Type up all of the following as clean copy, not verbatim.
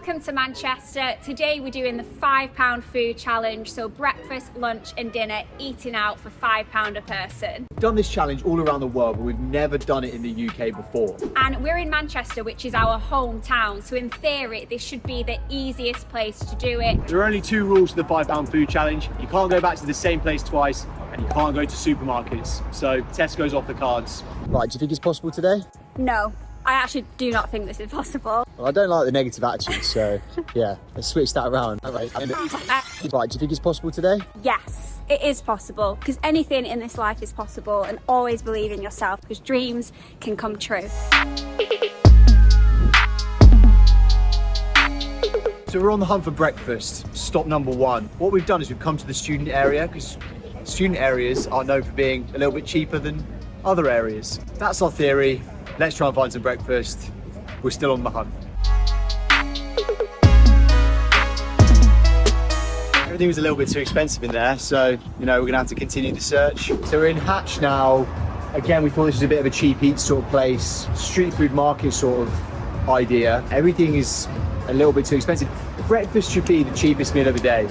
Welcome to Manchester. Today we're doing the £5 food challenge. So breakfast, lunch and dinner, eating out for £5 a person. We've done this challenge all around the world, but we've never done it in the UK before. And we're in Manchester, which is our hometown. So in theory, this should be the easiest place to do it. There are only two rules to the £5 food challenge. You can't go back to the same place twice and you can't go to supermarkets. So Tesco's off the cards. Right, do you think it's possible today? No, I actually do not think this is possible. Well, I don't like the negative attitude, so yeah, let's switch that around. Right, do you think it's possible today? Yes, it is possible, because anything in this life is possible, and always believe in yourself, because dreams can come true. So we're on the hunt for breakfast, stop number one. What we've done is we've come to the student area, because student areas are known for being a little bit cheaper than other areas. That's our theory. Let's try and find some breakfast. We're still on the hunt. Everything was a little bit too expensive in there, so we're gonna have to continue the search. So we're in Hatch now. Again, we thought this was a bit of a cheap eat sort of place, street food market sort of idea. Everything is a little bit too expensive. Breakfast should be the cheapest meal of the day.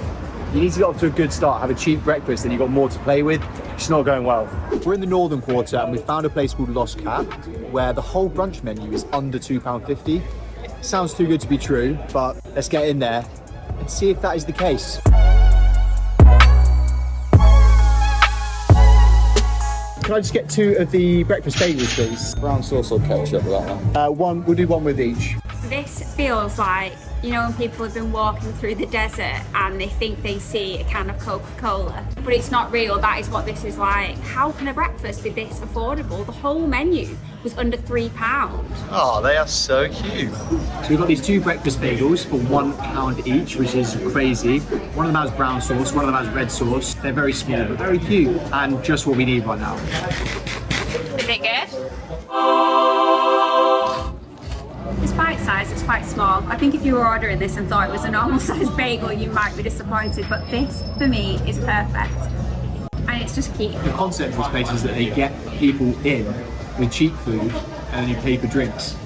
You need to get off to a good start, have a cheap breakfast, and you've got more to play with. It's not going well. We're in the northern quarter and we found a place called Lost Cat where the whole brunch menu is under £2.50. Sounds too good to be true, but let's get in there and see if that is the case. Can I just get two of the breakfast bagels, please? Brown sauce or ketchup with that one? We'll do one with each. This feels like, when people have been walking through the desert and they think they see a can of Coca-Cola, but it's not real. That is what this is like. How can a breakfast be this affordable? The whole menu was under £3. Oh, they are so cute. So we've got these two breakfast bagels for £1 each, which is crazy. One of them has brown sauce, one of them has red sauce. They're very small, but very cute, and just what we need right now. Is it good? It's bite-sized, it's quite small. I think if you were ordering this and thought it was a normal sized bagel, you might be disappointed, but this, for me, is perfect. And it's just cute. The concept of this place is that they get people in with cheap food and then you pay for drinks.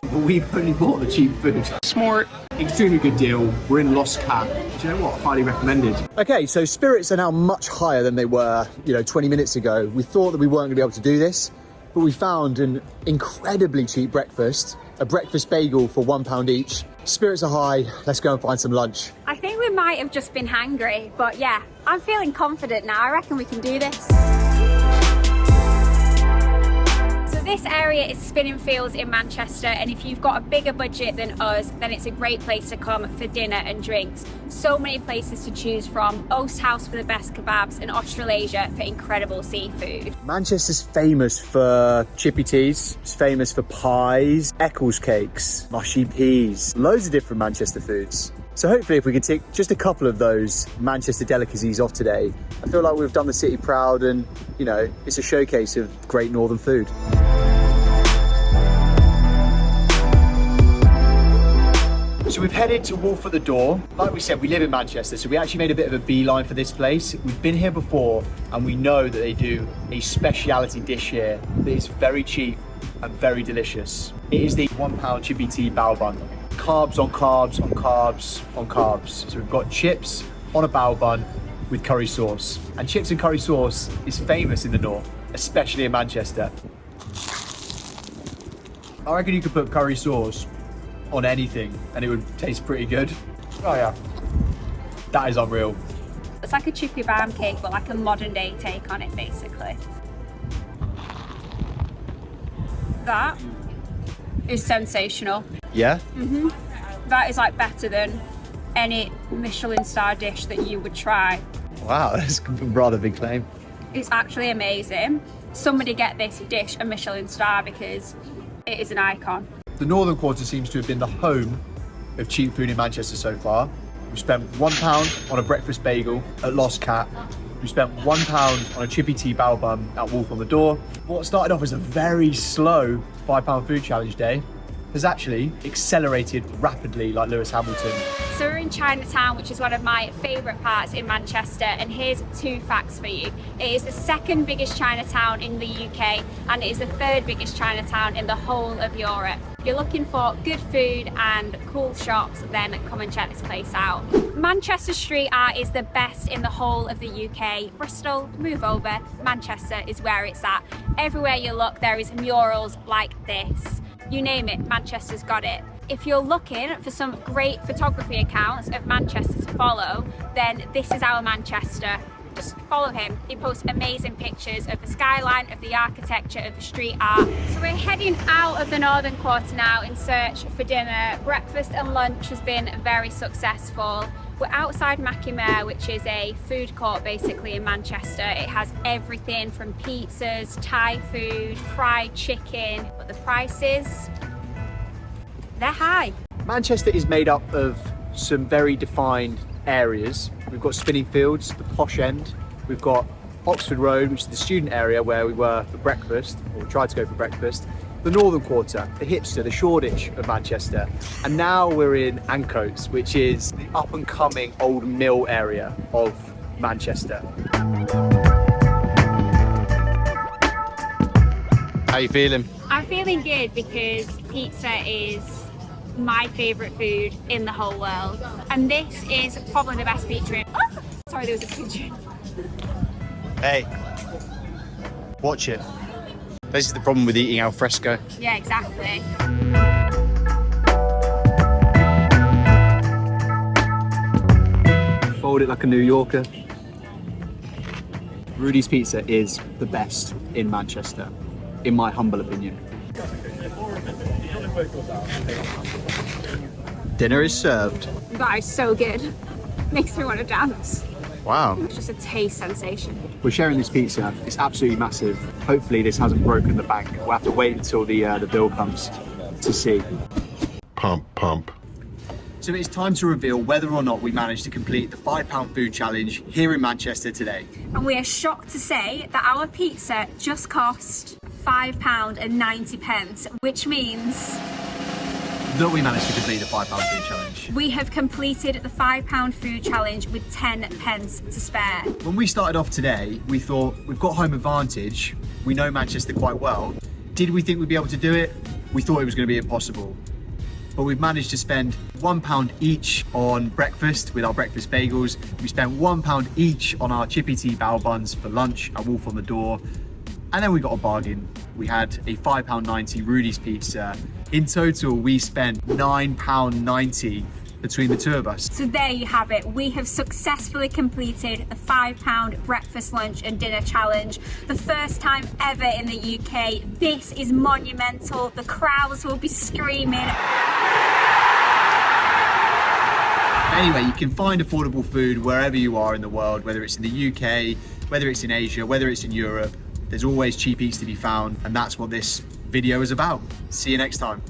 But we've only bought the cheap food. Smart. Extremely good deal. We're in Lost Cat. Do you know what? Highly recommended. Okay, so spirits are now much higher than they were, 20 minutes ago. We thought that we weren't gonna be able to do this, but we found an incredibly cheap breakfast, a breakfast bagel for £1 each. Spirits are high, let's go and find some lunch. I think we might have just been hangry, but yeah, I'm feeling confident now. I reckon we can do this. This area is Spinningfields in Manchester, and if you've got a bigger budget than us, then it's a great place to come for dinner and drinks. So many places to choose from. Oast House for the best kebabs and Australasia for incredible seafood. Manchester's famous for chippy teas, it's famous for pies, Eccles cakes, mushy peas, loads of different Manchester foods. So hopefully if we can tick just a couple of those Manchester delicacies off today, I feel like we've done the city proud and, it's a showcase of great northern food. So we've headed to Wolf at the Door. Like we said, we live in Manchester, so we actually made a bit of a beeline for this place. We've been here before, and we know that they do a speciality dish here that is very cheap and very delicious. It is the £1 chippy tea bao bun. Carbs on carbs on carbs on carbs. So we've got chips on a bao bun with curry sauce. And chips and curry sauce is famous in the north, especially in Manchester. I reckon you could put curry sauce on anything and it would taste pretty good. Oh yeah, that is unreal. It's like a chippy barm cake, but like a modern day take on it, basically. That is sensational. Yeah? That is like better than any Michelin star dish that you would try. Wow, that's a rather big claim. It's actually amazing. Somebody get this dish a Michelin star because it is an icon. The northern quarter seems to have been the home of cheap food in Manchester so far. We spent £1 on a breakfast bagel at Lost Cat. We spent £1 on a chippy tea bao bun at Wolf on the Door. What started off as a very slow £5 food challenge day has actually accelerated rapidly like Lewis Hamilton. So we're in Chinatown, which is one of my favourite parts in Manchester, and here's two facts for you. It is the second biggest Chinatown in the UK, and it is the third biggest Chinatown in the whole of Europe. you're looking for good food and cool shops, then come and check this place out. Manchester street art is the best in the whole of the UK. Bristol, move over. Manchester is where it's at. Everywhere you look, there is murals like this. You name it, Manchester's got it. If you're looking for some great photography accounts of Manchester to follow, then this is our Manchester. Just follow him. He posts amazing pictures of the skyline, of the architecture, of the street art. So we're heading out of the northern quarter now in search for dinner. Breakfast and lunch has been very successful. We're outside Mackimare, which is a food court basically in Manchester. It has everything from pizzas, Thai food, fried chicken, but the prices, they're high. Manchester is made up of some very defined areas. We've got Spinningfields, the posh end. We've got Oxford Road, which is the student area where we were for breakfast, or tried to go for breakfast. The northern quarter, the hipster, the Shoreditch of Manchester. And now we're in Ancoats, which is the up and coming old mill area of Manchester. How you feeling? I'm feeling good because pizza is my favourite food in the whole world. And this is probably the best pizza. Oh, sorry, there was a pigeon. Hey, watch it. This is the problem with eating al fresco. Yeah, exactly. Fold it like a New Yorker. Rudy's Pizza is the best in Manchester, in my humble opinion. Dinner is served. That is so good. Makes me want to dance. Wow. It's just a taste sensation. We're sharing this pizza. It's absolutely massive. Hopefully this hasn't broken the bank. We'll have to wait until the bill comes to see. Pump, pump. So it's time to reveal whether or not we managed to complete the £5 food challenge here in Manchester today. And we are shocked to say that our pizza just cost £5.90, which means That we managed to complete the £5 food challenge. we have completed the £5 food challenge with 10 pence to spare. When we started off today, we thought we've got home advantage. We know Manchester quite well. Did we think we'd be able to do it? We thought it was going to be impossible. But we've managed to spend £1 each on breakfast with our breakfast bagels. We spent £1 each on our chippy tea bao buns for lunch at Wolf on the Door. And then we got a bargain. We had a £5.90 Rudy's Pizza. In total, we spent £9.90 between the two of us. So there you have it. We have successfully completed the £5 breakfast, lunch and dinner challenge. The first time ever in the UK. This is monumental. The crowds will be screaming. Anyway, you can find affordable food wherever you are in the world, whether it's in the UK, whether it's in Asia, whether it's in Europe. There's always cheap eats to be found, and that's what this video is about. See you next time.